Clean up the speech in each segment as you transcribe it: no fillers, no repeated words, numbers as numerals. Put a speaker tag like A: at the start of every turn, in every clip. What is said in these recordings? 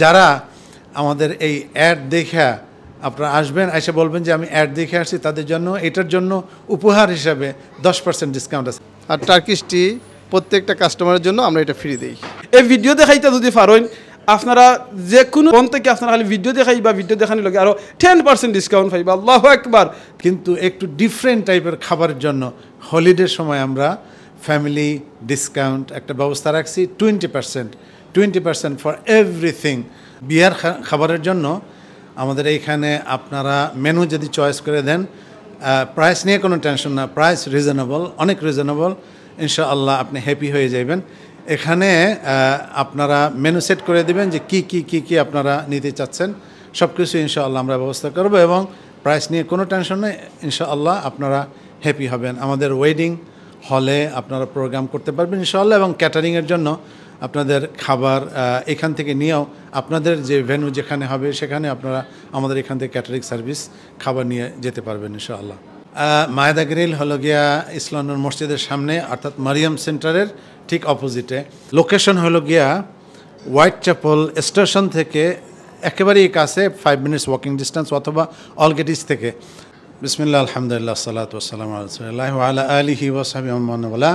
A: যারা আমাদের এই অ্যাড দেখে আপনারা আসবেন, এসে বলবেন যে আমি অ্যাড দেখে আসছি, তাদের জন্য এটার জন্য উপহার হিসাবে 10% ডিসকাউন্ট আছে।
B: আর টার্কিশ টি প্রত্যেকটা কাস্টমারের জন্য আমরা এটা ফ্রি দিই।
C: এই ভিডিও দেখাইতে যদি পারেন আপনারা যে কোনো ফোন থেকে আপনারা খালি ভিডিও দেখাই বা ভিডিও দেখানোর লগে আরও 10% ডিসকাউন্ট পাইবা। আল্লাহু আকবার।
A: কিন্তু একটু ডিফারেন্ট টাইপের খাবারের জন্য হলিডের সময় আমরা ফ্যামিলি ডিসকাউন্ট একটা ব্যবস্থা রাখছি 20% ফর এভরিথিং। বিয়ার খাবারের জন্য আমাদের এইখানে আপনারা মেনু যদি চয়েস করে দেন, প্রাইস নিয়ে কোনো টেনশন না, প্রাইস রিজনেবল, অনেক রিজনেবল, ইনশাআল্লাহ আপনি হ্যাপি হয়ে যাবেন। এখানে আপনারা মেনু সেট করে দেবেন যে কি আপনারা নিতে চাচ্ছেন, সব কিছু ইনশাআল্লাহ আমরা ব্যবস্থা করব এবং প্রাইস নিয়ে কোনো টেনশন নেই, ইনশাআল্লাহ আপনারা হ্যাপি হবেন। আমাদের ওয়েডিং হলে আপনারা প্রোগ্রাম করতে পারবেন ইনশাআল্লাহ, এবং ক্যাটারিংয়ের জন্য আপনাদের খাবার এখান থেকে নিয়েও আপনাদের যে ভেন্যু যেখানে হবে সেখানে আপনারা আমাদের এখান থেকে ক্যাটারিং সার্ভিস খাবার নিয়ে যেতে পারবেন ইনশাআল্লাহ। মায়েদা গ্রিল হলো গিয়া ইসলামনূর মসজিদের সামনে, অর্থাৎ মারিয়াম সেন্টারের ঠিক অপোজিটে। লোকেশন হলো গিয়া হোয়াইট চ্যাপল স্টেশন থেকে একেবারেই কাছে, 5 মিনিটস ওয়াকিং ডিস্টেন্স, অথবা অলগেটিস থেকে। বিসমিল্লাহ, আলহামদুলিল্লাহ, সালাতু ওয়াসসালামু আলা রাসূলিল্লাহ ওয়া আলা আলিহি ওয়া সাহবিহি ওয়া মান ওয়ালা।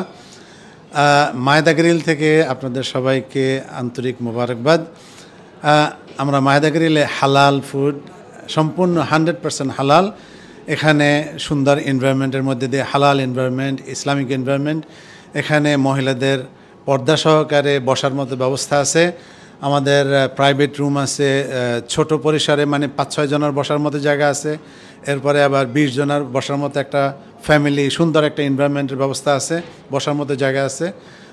A: মায়েদা গ্রিল থেকে আপনাদের সবাইকে আন্তরিক মোবারকবাদ। আমরা মায়েদা গ্রিলে হালাল ফুড, সম্পূর্ণ 100% হালাল। এখানে সুন্দর এনভায়রনমেন্টের মধ্যে দিয়ে, হালাল এনভায়রনমেন্ট, ইসলামিক এনভায়রনমেন্ট। এখানে মহিলাদের পর্দা সহকারে বসার মতো ব্যবস্থা আছে। আমাদের প্রাইভেট রুম আছে, ছোট পরিসরে, মানে 5-6 জনের বসার মতো জায়গা আছে। এরপরে আবার 20 জনের বসার মতো একটা ফ্যামিলি, সুন্দর একটা এনভায়রনমেন্টের ব্যবস্থা আছে, বসার মতো জায়গা আছে।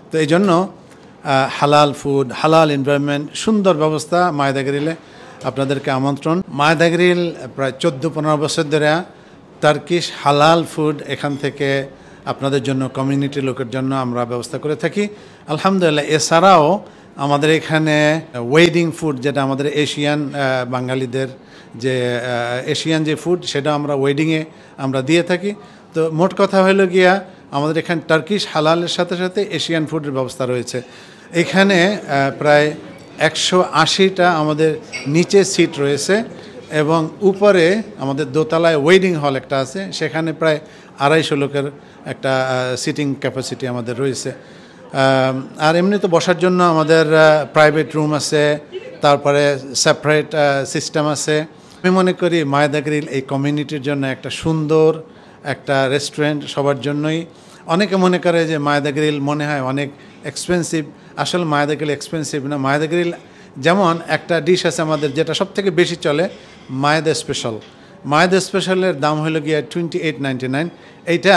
A: তো এই জন্য হালাল ফুড, হালাল এনভায়রনমেন্ট, সুন্দর ব্যবস্থা মায়েদা গ্রিলে। আপনাদেরকে আমন্ত্রণ। মায়েদা গ্রিল প্রায় 14-15 বছর ধরে টার্কিশ হালাল ফুড এখান থেকে আপনাদের জন্য, কমিউনিটি লোকের জন্য আমরা ব্যবস্থা করে থাকি আলহামদুলিল্লাহ। এছাড়াও আমাদের এখানে ওয়েডিং ফুড, যেটা আমাদের এশিয়ান বাঙালিদের যে এশিয়ান যে ফুড, সেটা আমরা ওয়েডিংয়ে আমরা দিয়ে থাকি। তো মোট কথা হলো গিয়া আমাদের এখানে টার্কিশ হালালের সাথে সাথে এশিয়ান ফুডের ব্যবস্থা রয়েছে। এখানে প্রায় 180টা আমাদের নিচে সিট রয়েছে, এবং উপরে আমাদের দোতলায় ওয়েডিং হল একটা আছে, সেখানে প্রায় 250 লোকের একটা সিটিং ক্যাপাসিটি আমাদের রয়েছে। আর এমনি তো বসার জন্য আমাদের প্রাইভেট রুম আছে, তারপরে সেপারেট সিস্টেম আছে। আমি মনে করি মায়েদা গ্রিল এই কমিউনিটির জন্য একটা সুন্দর একটা রেস্টুরেন্ট সবার জন্যই। অনেকে মনে করে যে মায়েদা গ্রিল মনে হয় অনেক এক্সপেন্সিভ, আসলে মায়েদা গ্রিল এক্সপেন্সিভ না। মায়েদা গ্রিল যেমন একটা ডিশ আছে আমাদের যেটা সব থেকে বেশি চলে, মায়েদা স্পেশাল। মায়েদা স্পেশালের দাম হলো গিয়ে 28.99। এইটা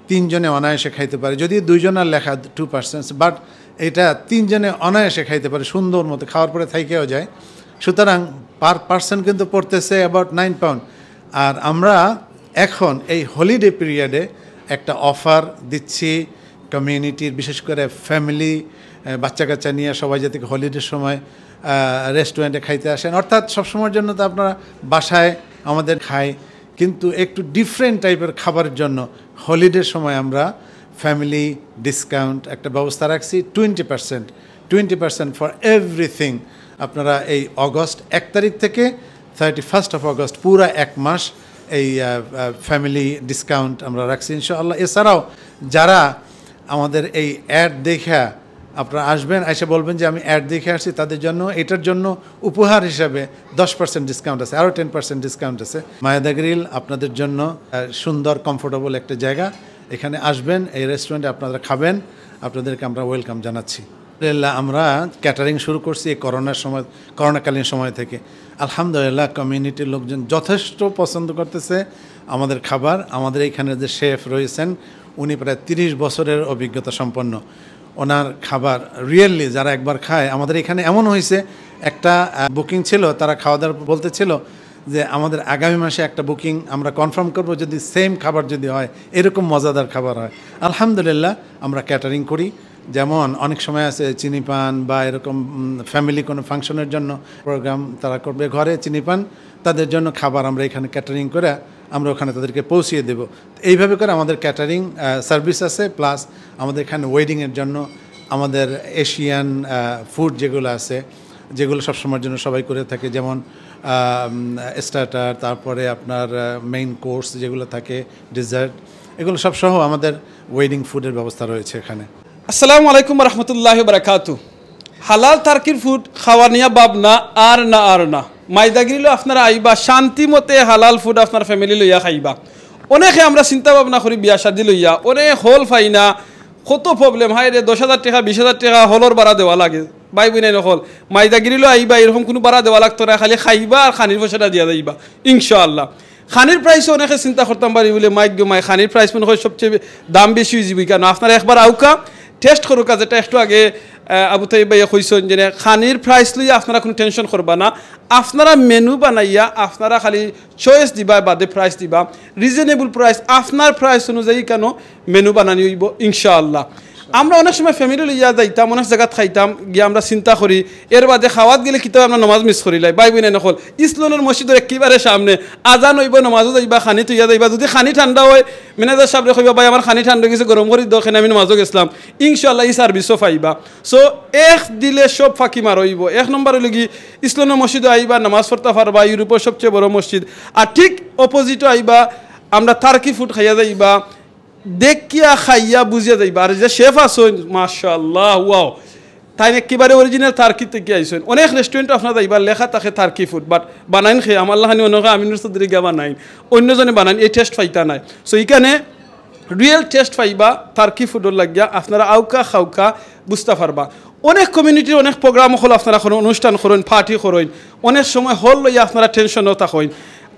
A: 3 জনে অনায়াসে খাইতে পারে, যদি 2 জনের লেখা 2%, বাট এটা 3 জনে অনায়াসে খাইতে পারে, সুন্দর মতো খাওয়ার পরে থাইকেও যায়। সুতরাং পার পার্সন কিন্তু পড়তেছে অ্যাবাউট 9 পাউন্ড। আর আমরা এখন এই হলিডে পিরিয়ডে একটা অফার দিচ্ছি কমিউনিটির, বিশেষ করে ফ্যামিলি, বাচ্চা কাচ্চা নিয়ে সবাই যাতে হলিডের সময় রেস্টুরেন্টে খাইতে আসেন। অর্থাৎ সবসময়ের জন্য তো আপনারা বাসায় আমাদের খাই, কিন্তু একটু ডিফারেন্ট টাইপের খাবারের জন্য হলিডের সময় আমরা ফ্যামিলি ডিসকাউন্ট একটা ব্যবস্থা রাখছি 20% ফর এভরিথিং। আপনারা এই অগস্ট 1 তারিখ থেকে 31 অগস্ট পুরা 1 মাস এই ফ্যামিলি ডিসকাউন্ট আমরা রাখছি ইনশাআল্লাহ। এছাড়াও যারা আমাদের এই অ্যাড দেখে আপনারা আসবেন, এসে বলবেন যে আমি অ্যাড দেখে আসছি, তাদের জন্য এটার জন্য উপহার হিসাবে 10% ডিসকাউন্ট আছে, আরও 10% ডিসকাউন্ট আছে। মায়েদা গ্রিল আপনাদের জন্য সুন্দর কমফোর্টেবল একটা জায়গা। এখানে আসবেন, এই রেস্টুরেন্টে আপনারা খাবেন, আপনাদেরকে আমরা ওয়েলকাম জানাচ্ছি। আমরা ক্যাটারিং শুরু করছি এই করোনাকালীন সময় থেকে। আলহামদুলিল্লাহ কমিউনিটির লোকজন যথেষ্ট পছন্দ করতেছে আমাদের খাবার। আমাদের এখানে যে শেফ রয়েছেন, উনি প্রায় 30 বছরের অভিজ্ঞতা সম্পন্ন। ওনার খাবার রিয়েলি যারা একবার খায়, আমাদের এখানে এমন হয়েছে একটা বুকিং ছিল, তারা খাওয়া দাওয়া বলতেছিল যে আমাদের আগামী মাসে একটা বুকিং আমরা কনফার্ম করব, যদি সেম খাবার যদি হয়, এরকম মজাদার খাবার হয়। আলহামদুলিল্লাহ আমরা ক্যাটারিং করি। যেমন অনেক সময় আছে চিনি পান বা এরকম ফ্যামিলি কোনো ফাংশনের জন্য প্রোগ্রাম তারা করবে ঘরে, চিনি পান, তাদের জন্য খাবার আমরা এখানে ক্যাটারিং করে আমরা ওখানে তাদেরকে পৌঁছিয়ে দেব। এইভাবে করে আমাদের ক্যাটারিং সার্ভিস আছে, প্লাস আমাদের এখানে ওয়েডিংয়ের জন্য আমাদের এশিয়ান ফুড যেগুলো আছে, যেগুলো সবসময়ের জন্য সবাই করে থাকে, যেমন স্টার্টার, তারপরে আপনার মেইন কোর্স যেগুলো থাকে, ডেজার্ট, এগুলো সব সহ আমাদের ওয়েডিং ফুডের ব্যবস্থা রয়েছে এখানে।
C: আসসালামু আলাইকুম রহমতুল্লাহ বারাকাতু। হালাল টার্কির ফুড খাওয়া নিয়ে ভাবনা আর না মাইদা গিরিলো আপনারা আইবা শান্তি মতে হালাল ফুড আপনার ফ্যামিলি লইয়া খাইবা। অনেকে আমরা চিন্তা ভাবনা করি বিয়া শাদি লইয়া অনেক হল ফাই না, কত প্রবলেম হয় রে, 10,000 টাকা 20,000 টাকা হলর ভাড়া দেওয়া লাগে। বাই বুই নাই নকল মাইদা গিরিলো আইবা, এরকম কোনো ভাড়া দেওয়া লাগতো না, খালি খাইবা আর খানির পয়সাটা দিয়া যাইবা ইনশাআল্লাহ। খানির প্রাইসও অনেকে চিন্তা করতাম পারি বলে মাই খানির প্রাইস মনে হয় সবচেয়ে দাম বেশি হয়ে যাবে, কেন আপনারা একবার আউকা টেস্ট করুক। যেটা একটু আগে আবু তাইব ভাইয়া কইছেন যে খানির প্রাইস লইয়া আপনারা কোনো টেনশন করবা না, আপনারা মেনু বানাইয়া আপনারা খালি চয়েস দিবা, বাদে প্রাইস দিবা রিজনেবল প্রাইস, আপনার প্রাইস অনুযায়ী কেন মেনু বানানি হইব ইনশাআল্লাহ। আমরা অনেক সময় ফ্যামিলি লইয়া যাইতাম, অনেক জায়গাত খাইতাম গিয়ে আমরা চিন্তা করি এর বাদে খাওয়াত গেলে কিতাব আমরা নমাজ মিস করি লাই। বাই বই নকল ইসলামের মসজিদের একেবারে সামনে আজান হইব, নমাজও যাইবা, খানি তুইয়া যাইবা। যদি খানি ঠান্ডা হয় ম্যানেজার সাহেব কইবা ভাই আমার খানি ঠান্ডা গেছে, গরম করে দোকানে আমি নমাজও গেছিলাম, ইনশাআল্লাহ এই সার্ভিসও পাইবা। সো এক দিলে সব ফাঁকি মার হইব। এক নম্বর হইল কি ইসলামের মসজিদে আইবা, নামাজ পড়তে পারবা, ইউরোপের সবচেয়ে বড় মসজিদ। আর ঠিক অপোজিটও আইবা, আমরা টার্কি ফুড খাইয়া যাইবা, দেখিয়া খাইয়া বুঝিয়া যাইবা। আর যে শেফ আসেন মাশাআল্লাহ ওয়াও, তাই একেবারে অরিজিনাল টার্কি থেকে আইসেন। অনেক রেস্টুরেন্ট আপনার যাইবা লেখা থাকে টার্কি ফুড, বাট বানাইন খেয়ে আমার লাহানি অনেক আমিনুর চৌধুরী গিয়া বানাইন, অন্যজনে বানাইন, এই টেস্ট পাইতা নাই। সো এইখানে রিয়েল টেস্ট পাইবা টার্কি ফুডর লাগিয়া, আপনারা আউকা খাউকা বুঝতে পারবা। অনেক কমিউনিটির অনেক প্রোগ্রাম হল, আপনারা অনুষ্ঠান করেন, পার্টি করেন, অনেক সময় হল লইয়া আপনারা টেনশনও থাকেন।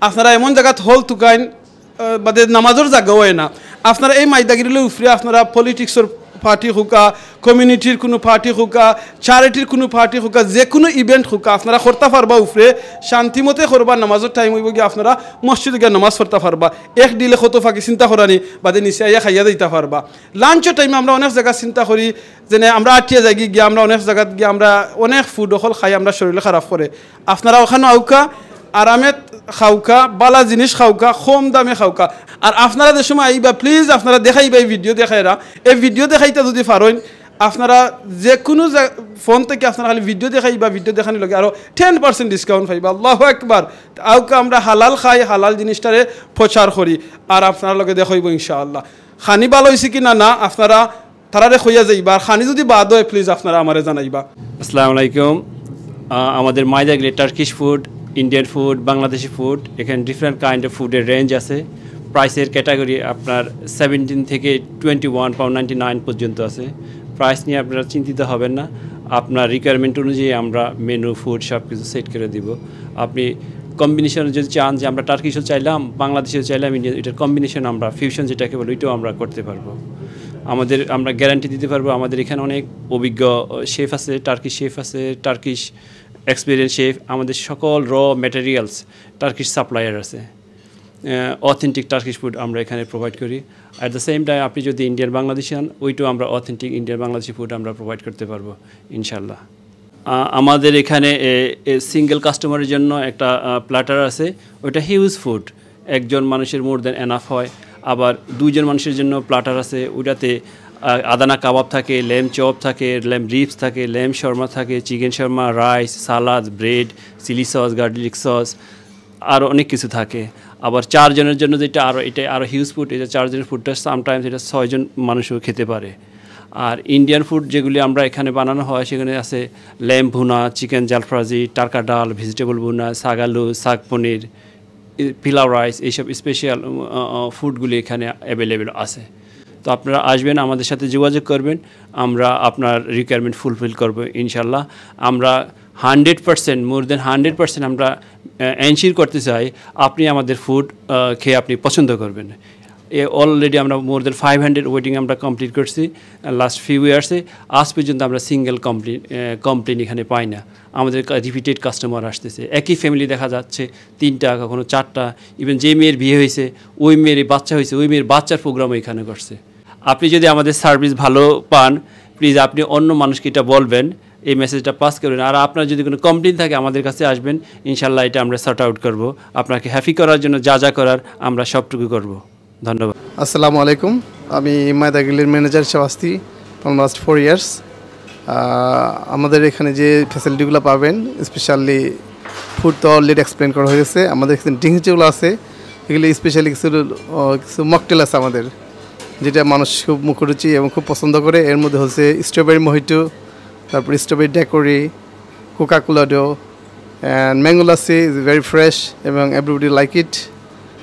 C: আপনারা এমন জায়গাত হল তুকাইন বাদে নামাজের জায়গাও হয় না। আপনারা এই মাইদাগিরিলে উফরে আপনারা পলিটিক্সের পার্টি হোকা, কমিউনিটির কোনো পার্টি হোকা, চ্যারিটির কোনো পার্টি হোকা, যে কোনো ইভেন্ট হোকা আপনারা করতে পারবা উফরে, শান্তিমতে করবা। নামাজের টাইম হইব গিয়ে আপনারা মসজিদে গিয়ে নামাজ পড়তে পারবা। এক দিলে কত ফাঁকি চিন্তা করানি বাদে নিচে আইয়া খাইয়া দিতে পারবা। লাঞ্চের টাইমে আমরা অনেক জায়গা চিন্তা করি যেনে আমরা আটিয়া যাই গিয়ে আমরা অনেক জায়গাত গিয়ে আমরা অনেক ফুড অকল খাই, আমরা শরীরে খারাপ করে। আপনারা ওখানে আউকা আরামে খাওকা, বালা জিনিস খাওকা, কম দামে খাওকা। আর আপনারা যে সময় আইবা প্লিজ আপনারা দেখাইবা, এই ভিডিও দেখাইরা, এই ভিডিও দেখাইতে যদি পারেন আপনারা যে কোনো ফোন থেকে আপনারা খালি ভিডিও দেখাইবা, ভিডিও দেখানি লগে আরও 10% ডিসকাউন্ট পাইবা। আল্লাহু আকবার। আউকা আমরা হালাল খাই, হালাল জিনিসটারে প্রচার করি, আর আপনারা লগে দেখাইব ইনশাআল্লাহ। খানি ভালো হয়েছে কি না আপনারা তারারে খইয়া যাইবা, আর খানি যদি বাদ হয় প্লিজ আপনারা আমারে জানাইবা।
D: আসসালামু আলাইকুম। আমাদের মাইদা গেলে Turkish food, Indian food, Bangladeshi food, এখানে ডিফারেন্ট কাইন্ড অফ ফুডের রেঞ্জ আছে। প্রাইসের ক্যাটাগরি আপনার 17 থেকে 21 পাউন্ড 99 পর্যন্ত আছে। প্রাইস নিয়ে আপনারা চিন্তিত হবেন না, আপনার রিকোয়ারমেন্ট অনুযায়ী আমরা মেনু ফুড সব কিছু সেট করে দিব। আপনি কম্বিনেশন যদি চান যে আমরা টার্কিশও চাইলাম, বাংলাদেশেও চাইলাম, ইন্ডিয়ান, এটার কম্বিনেশন আমরা ফিউশন যেটাকে বলি ওইটাও আমরা করতে পারবো। আমরা গ্যারান্টি দিতে পারবো। আমাদের এখানে অনেক অভিজ্ঞ শেফ আছে, টার্কিশ শেফ আছে, টার্কিশ এক্সপিরিয়েন্স শেফ, আমাদের সকল র ম্যাটেরিয়ালস টার্কিশ সাপ্লায়ার আছে। অথেন্টিক টার্কিশ ফুড আমরা এখানে প্রোভাইড করি। অ্যাট দ্য সেম টাইম আপনি যদি ইন্ডিয়ান বাংলাদেশি আন, ওইটাও আমরা অথেন্টিক ইন্ডিয়ান বাংলাদেশি ফুড আমরা প্রোভাইড করতে পারবো ইনশাল্লাহ। আমাদের এখানে সিঙ্গেল কাস্টমারের জন্য একটা প্ল্যাটার আছে, ওইটা হিউজ ফুড, একজন মানুষের মোর দ্যান এনাফ হয়। আবার 2 জন মানুষের জন্য প্ল্যাটার আছে, ওইটাতে আদানা কাবাব থাকে, ল্যাম্ব চপ থাকে, ল্যাম্ব রিপস থাকে, ল্যাম্ব শর্মা থাকে, chicken shawarma, rice, salad, bread, chilli sauce, garlic sauce, আরও অনেক কিছু থাকে। আবার 4 জনের জন্য যেটা এটা আরও হিউজ ফুড, এটা 4 জনের ফুডটা সামটাইমস এটা 6 জন মানুষও খেতে পারে। আর ইন্ডিয়ান ফুড যেগুলি আমরা এখানে বানানো হয় সেখানে আছে ল্যাম্ব ভুনা, চিকেন জালফ্রাজি, টার্কা ডাল, ভেজিটেবল ভুনা, সাগালু, শাক পনির, পিলাও রাইস, এইসব স্পেশাল ফুডগুলি এখানে অ্যাভেলেবেল আছে। তো আপনারা আসবেন, আমাদের সাথে যোগাযোগ করবেন, আমরা আপনার রিকোয়ারমেন্ট ফুলফিল করবো ইনশাল্লাহ। আমরা 100% মোর দেন 100% আমরা এনশিওর করতে চাই আপনি আমাদের ফুড খেয়ে আপনি পছন্দ করবেন। অলরেডি আমরা মোর দেন 500 ওয়েটিং আমরা কমপ্লিট করছি লাস্ট ফিউ ইয়ার্সে। আজ পর্যন্ত আমরা সিঙ্গেল কমপ্লেন এখানে পাই না। আমাদের রিপিটেড কাস্টমার আসতেছে, একই ফ্যামিলি দেখা যাচ্ছে 3টা, কখনো 4টা, ইভেন যে মেয়ের বিয়ে হয়েছে ওই মেয়ের বাচ্চা হয়েছে, ওই মেয়ের বাচ্চার প্রোগ্রামও এখানে করছে। আপনি যদি আমাদের সার্ভিস ভালো পান প্লিজ আপনি অন্য মানুষকে এটা বলবেন, এই মেসেজটা পাস করবেন। আর আপনার যদি কোনো কমপ্লেন থাকে আমাদের কাছে আসবেন, ইনশাল্লাহ এটা আমরা সর্ট আউট করব। আপনাকে হ্যাপি করার জন্য যা করার আমরা সবটুকু করব। ধন্যবাদ।
B: আসসালামু আলাইকুম। আমি মায়দা গিলের ম্যানেজার শাহবাস্তি ফ্রম লাস্ট 4 ইয়ার্স। আমাদের এখানে যে ফ্যাসিলিটিগুলো পাবেন স্পেশালি ফুড তো অলরেডি এক্সপ্লেন করা হয়েছে। আমাদের এখানে ড্রিঙ্কস যেগুলো আছে এগুলি স্পেশালি কিছু মকটেল আছে আমাদের, যেটা মানুষ খুব মুখরুচি এবং খুব পছন্দ করে। এর মধ্যে হচ্ছে স্ট্রবেরি মোহিটো, তারপর strawberry daiquiri, coca colada and mango lassi is very fresh এবং everybody like it.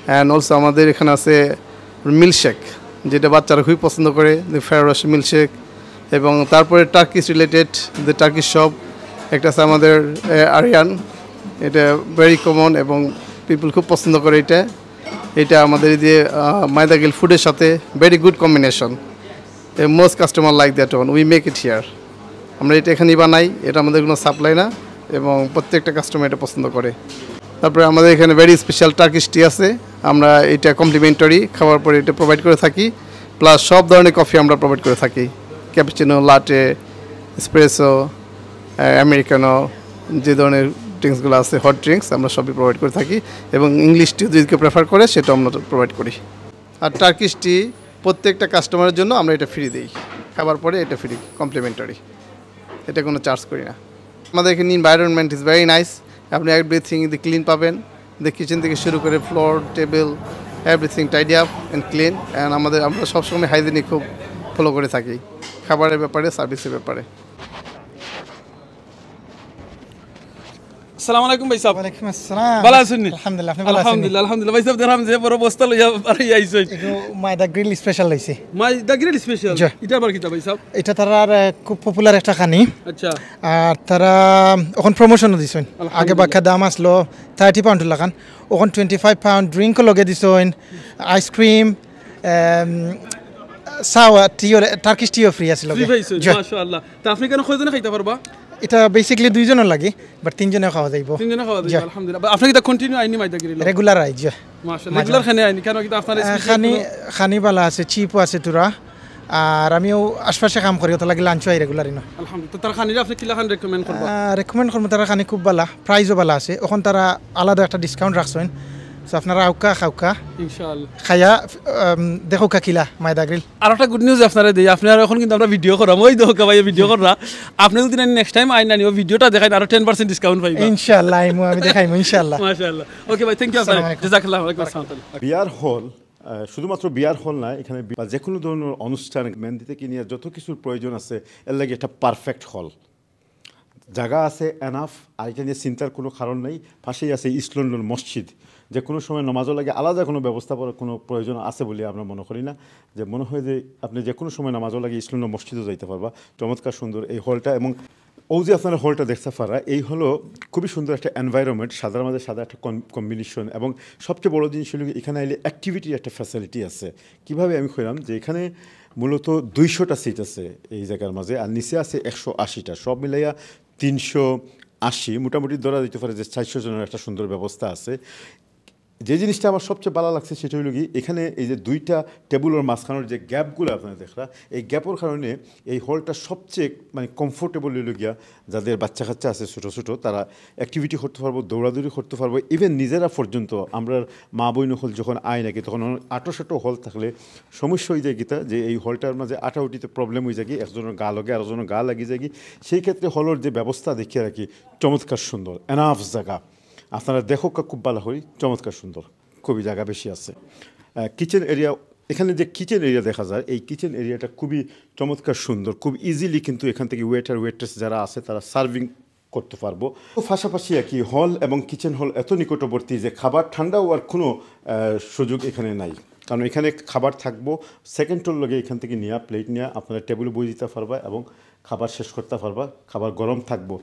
B: And also আমাদের এখানে আছে মিল্কশেক, যেটা বাচ্চারা খুবই পছন্দ করে, ফেরোস মিল্কশেক। এবং তারপরে টার্কিশ রিলেটেড যে টার্কিশ শপ একটা আছে আমাদের আরিয়ান, এটা ভেরি কমন এবং পিপল খুব পছন্দ করে। এটা আমাদের যে মায়দা গিল ফুডের সাথে very good combination. Most customer like that one, we make it here. আমরা এটা এখানেই বানাই, এটা আমাদের কোনো সাপ্লাই না এবং প্রত্যেকটা কাস্টমার এটা পছন্দ করে। তারপরে আমাদের এখানে ভেরি স্পেশাল টার্কিশ টি আছে, আমরা এটা কমপ্লিমেন্টারি খাওয়ার পরে এটা প্রোভাইড করে থাকি। প্লাস সব ধরনের কফি আমরা প্রোভাইড করে থাকি, ক্যাপুচিনো, লাটে, এসপ্রেসো, আমেরিকানো, যে ধরনের ড্রিঙ্কসগুলো আছে হট ড্রিঙ্কস আমরা সবই প্রোভাইড করে থাকি। এবং ইংলিশ টি যদি কেউ প্রেফার করে সেটাও আমরা প্রোভাইড করি। আর টার্কিশ টি প্রত্যেকটা কাস্টমারের জন্য আমরা এটা ফ্রি দিই, খাবার পরে এটা ফ্রি কমপ্লিমেন্টারি, এটা কোনো চার্জ করি না। আমাদের এখানে এনভায়রনমেন্ট ইজ ভেরি নাইস, আপনি এভরিথিং ক্লিন পাবেন, কিচেন থেকে শুরু করে floor, table, everything tidy up and clean. And আমরা সবসময় হাইজিনিক খুব ফলো করে থাকি খাবারের ব্যাপারে, সার্ভিসের ব্যাপারে।
C: আসসালামু আলাইকুম ভাই সাহেব।
E: ওয়ালাইকুম আসসালাম।
C: ভালো আছেন?
E: আলহামদুলিল্লাহ, আপনি ভালো আছেন?
C: আলহামদুলিল্লাহ ভাই সাহেব, দেখলাম যে বড় বস্তা লইয়া আইছেন।
E: একটু মায়দা গ্রিল স্পেশাল লইছি।
C: মায়দা গ্রিল স্পেশাল, এটা আবার কিটা ভাই সাহেব?
E: এটা তারা খুব পপুলার একটা খানি।
C: আচ্ছা।
E: আর তারা এখন প্রমোশনও দিছেন। আগে বাক্কা দাম আসলো 30 পাউন্ড লাগান, এখন 25 পাউন্ড ড্রিঙ্কও লগে দিছেন, আইসক্রিম, সাওয়া টিও, টার্কিশ টিও ফ্রি আছে লগে।
C: মাশাআল্লাহ। তা আপনি কেন কয়জনে খাইতে পারবা?
E: এটা বেসিক্যালি দুইজনের লাগে, বাট তিনজনে খাওয়া যাইব।
C: তিনজনে খাওয়া যাইব, আলহামদুলিল্লাহ। আপনি কি কন্টিনিউ আইনি মাইদা গ্রিল?
E: রেগুলার আইজ।
C: মাশাআল্লাহ। রেগুলার খানে আইনি কেন? কি আপনার
E: খানি বালা আছে, চিপও আছে তোরা। আর আমিও আশপাশে কাম করি, ওটা লাগে লাঞ্চও আই রেগুলার না।
C: আলহামদুলিল্লাহ। তার খানিরা আপনি কিলা খান রেকমেন্ড করবা?
E: রেকমেন্ড করবো, তারা খানি খুব বালা, প্রাইসও বালা আছে। এখন তারা আলাদা একটা ডিসকাউন্ট রাখছেন, সো আপনারা আউকা খাউকা
C: ইনশাআল্লাহ
E: খাইয়া দেখো কিলা মায়দা গ্রিল।
C: আর একটা গুড নিউজ আপনারা দেই, আপনারা এখন কিন্তু আমরা ভিডিও করাম, ওই দেখো ভাই ভিডিও করা। আপনি যদি নেক্সট টাইম আইন আনি ও ভিডিওটা দেখাই আরো 10% ডিসকাউন্ট পাইবা
E: ইনশাআল্লাহ। আমি দেখাইমু ইনশাআল্লাহ।
C: মাশাআল্লাহ। ওকে ভাই, থ্যাংক ইউ আপনারা, জাযাকাল্লাহ। ওয়ালাইকুম আসসালাম।
F: বিয়ার হল শুধুমাত্র বিয়ার হল না, এখানে যে কোনো ধরনের অনুষ্ঠান মেহেন্দি থেকে নিয়ে যত কিছুর প্রয়োজন আছে এর লাগে একটা পারফেক্ট হল। জায়গা আছে এনাফ, আর এটা নিয়ে চিন্তার কোনো কারণ নেই। পাশেই আছে ইস্ট লন্ডন মসজিদ, যে কোনো সময় নামাজও লাগে আলাদা কোনো ব্যবস্থা করার কোনো প্রয়োজন আছে বলে আমরা মনে করি না। যে মনে হয় যে আপনি যে কোনো সময় নামাজও লাগে ইস্ট লন্ডন মসজিদও যাইতে পারবা। চমৎকার সুন্দর এই হলটা। এবং ও যে আপনারা হলটা দেখতে পারা, এই হলো খুবই সুন্দর একটা এনভায়রনমেন্ট, সাদার মাঝে সাদা একটা কম্বিনেশন। এবং সবচেয়ে বড় জিনিস হলো এখানে এলে অ্যাক্টিভিটির একটা ফ্যাসিলিটি আছে। কিভাবে আমি কইলাম যে এখানে মূলত 200টা সিট আছে এই জায়গার মাঝে, আর নিচে আছে 180টা, সব মিলাইয়া 380, মোটামুটি ধরা দিতে পারে যে 400 জনের একটা সুন্দর ব্যবস্থা আছে। যে জিনিসটা আমার সবচেয়ে ভালো লাগছে সেটা হলো কি, এখানে এই যে দুইটা টেবিলের মাঝখানের যে গ্যাপগুলো আপনারা দেখলা, এই গ্যাপের কারণে এই হলটা সবচেয়ে কমফোর্টেবল হইল গিয়া যাদের বাচ্চা কাচ্চা আছে ছোটো ছোটো, তারা অ্যাক্টিভিটি করতে পারবো, দৌড়াদৌড়ি করতে পারবো। ইভেন নিজেরা পর্যন্ত আমরা মা বইন হল যখন আয় নাকি, তখন আটো হল থাকলে সমস্যা হয়ে যায় গীতা, যে এই হলটার মাঝে আটাউটিতে প্রবলেম হয়ে যায় কি, একজনের গা লগে আরেকজনের গা লাগিয়ে যায় কি। সেই ক্ষেত্রে হলের যে ব্যবস্থা দেখিয়ে রাখি চমৎকার সুন্দর, এনাফ জায়গা। আপনারা দেখো খুব ভালো হয়, চমৎকার সুন্দর, খুবই জায়গা বেশি আছে। কিচেন এরিয়া, এখানে যে কিচেন এরিয়া দেখা যায়, এই কিচেন এরিয়াটা খুবই চমৎকার সুন্দর, খুব ইজিলি কিন্তু এখান থেকে ওয়েট্রেস যারা আছে তারা সার্ভিং করতে পারবো। পাশাপাশি একই হল এবং কিচেন হল এত নিকটবর্তী যে খাবার ঠান্ডা হওয়ার কোনো সুযোগ এখানে নাই, কারণ এখানে খাবার থাকবো সেকেন্ডটোর লগে এখান থেকে প্লেট নিয়ে আপনারা টেবিলে বই দিতে পারবা এবং খাবার শেষ করতে পারবা, খাবার গরম থাকবো।